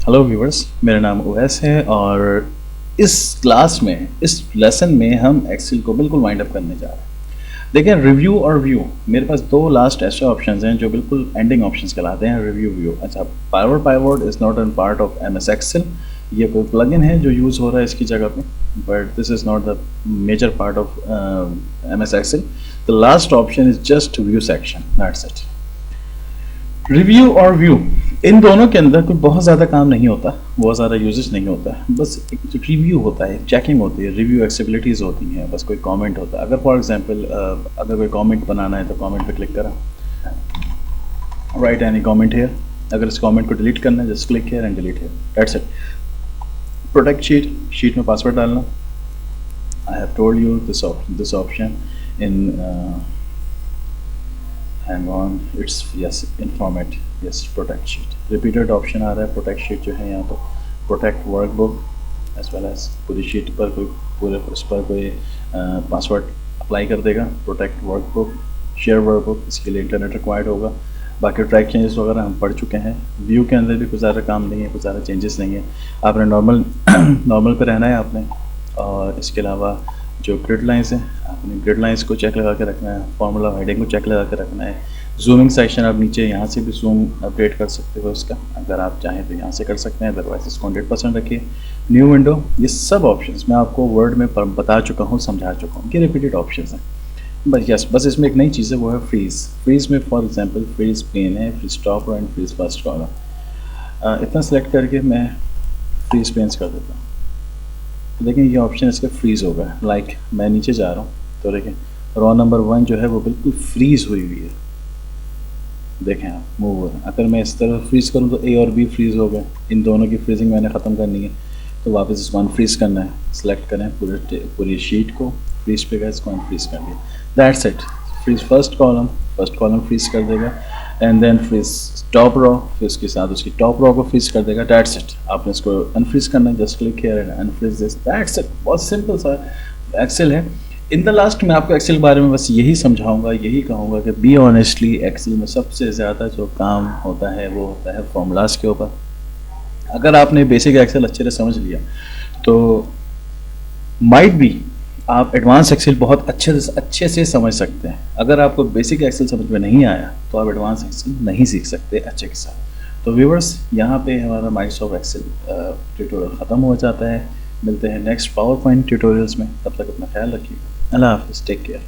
Hello viewers, मेरा नाम उवैस है और इस लेसन में हम एक्सेल को बिल्कुल वाइंड अप करने जा रहे हैं। देखिए, रिव्यू और व्यू, मेरे पास दो लास्ट ऐसे ऑप्शंस हैं जो बिल्कुल एंडिंग ऑप्शंस कहलाते हैं। Review, view. अच्छा, power pivot is not an part of MS Excel. ये कोई प्लगइन है जो यूज़ हो रहा है इसकी जगह पे, but this is not the major part of MS Excel. The last option is just view section, that's it. Review और व्यू, इन दोनों के अंदर कोई बहुत ज़्यादा काम नहीं होता, बहुत ज़्यादा यूजेज नहीं होता है। बस एक रिव्यू होता है, चेकिंग होती है, रिव्यू एक्सेबिलिटीज़ होती हैं, बस कोई कमेंट होता है। अगर फॉर एग्जांपल अगर कोई कमेंट बनाना है तो कमेंट पे क्लिक करा, राइट एनी कमेंट हियर। अगर इस कमेंट को डिलीट करना है, just click here and delete here, that's it. Protect sheet, sheet में पासवर्ड डालना। I have told you this option in hang on, it's yes in format, yes protect sheet, repeated option आ रहा है। protect sheet जो है यहाँ पर protect workbook as well as पूरी sheet पर कोई पूरे उस पर कोई पासवर्ड अप्लाई कर देगा। protect workbook, share workbook, इसके लिए इंटरनेट रिक्वायर्ड होगा। बाकी ट्रैक चेंजेस वगैरह हम पढ़ चुके हैं। व्यू के अंदर भी कुछ ज़्यादा काम नहीं है, कुछ ज़्यादा चेंजेस नहीं है। आपने नॉर्मल पे रहना है आपने, और इसके अलावा जो ग्रिड लाइंस हैं, आपने ग्रिड लाइंस को चेक लगा के रखना है, फार्मूला हेडिंग को चेक लगा के रखना है। जूमिंग सेक्शन आप नीचे यहाँ से भी जूम अपडेट कर सकते हो इसका, अगर आप चाहें तो यहाँ से कर सकते हैं, अदरवाइज इसको 100% रखिए। न्यू विंडो, ये सब ऑप्शंस मैं आपको वर्ड में बता चुका हूँ, समझा चुका हूँ कि रिपीटेड ऑप्शंस हैं। बस इसमें एक नई चीज़ है, वो है फ्रीज। फ्रीज में फॉर एग्जांपल फ्रीज पेन है, freeze top and freeze first column. इतना सेलेक्ट करके मैं फ्रीज पेन्स कर देता हूँ। तो देखें ये ऑप्शन इसका फ्रीज़ होगा। लाइक मैं नीचे जा रहा हूँ तो देखें रो नंबर 1 जो है वो बिल्कुल फ्रीज़ हुई हुई है। देखें आप मूव हो रहा है। अगर मैं इस तरह फ्रीज़ करूँ तो ए और बी फ्रीज़ हो गए। इन दोनों की फ्रीजिंग मैंने ख़त्म करनी है, तो वापस इसको अनफ्रीज़ करना है। सेलेक्ट करें पूरी शीट को, फ्रीज पे गए, इसको अनफ्रीज़ कर दिया, that's it. Freeze first column freeze कर देगा, and then freeze top row, फिर उसके साथ उसकी टॉप रो को फ्रीज कर देगा, दैट्स इट। आपने इसको अनफ्रीज करना है, just click here and unfreeze this, that's it. बहुत सिंपल सा एक्सेल है। इन द लास्ट मैं आपको एक्सेल के बारे में बस यही समझाऊंगा, यही कहूँगा कि बी ऑनेस्टली, एक्सेल में सबसे ज़्यादा जो काम होता है वो होता है फॉर्मूलाज के ऊपर। अगर आपने बेसिक एक्सेल अच्छे से समझ लिया तो माइट बी आप एडवांस एक्सेल बहुत अच्छे से समझ सकते हैं। अगर आपको बेसिक एक्सेल समझ में नहीं आया तो आप एडवांस एक्सेल नहीं सीख सकते अच्छे के साथ। तो व्यूवर्स, यहाँ पे हमारा माइक्रोसॉफ्ट एक्सेल ट्यूटोरियल ख़त्म हो जाता है। मिलते हैं नेक्स्ट पावर पॉइंट ट्यूटोरियल्स में, तब तक अपना ख्याल रखिएगा। अल्लाह हाफ़िज़, टेक केयर।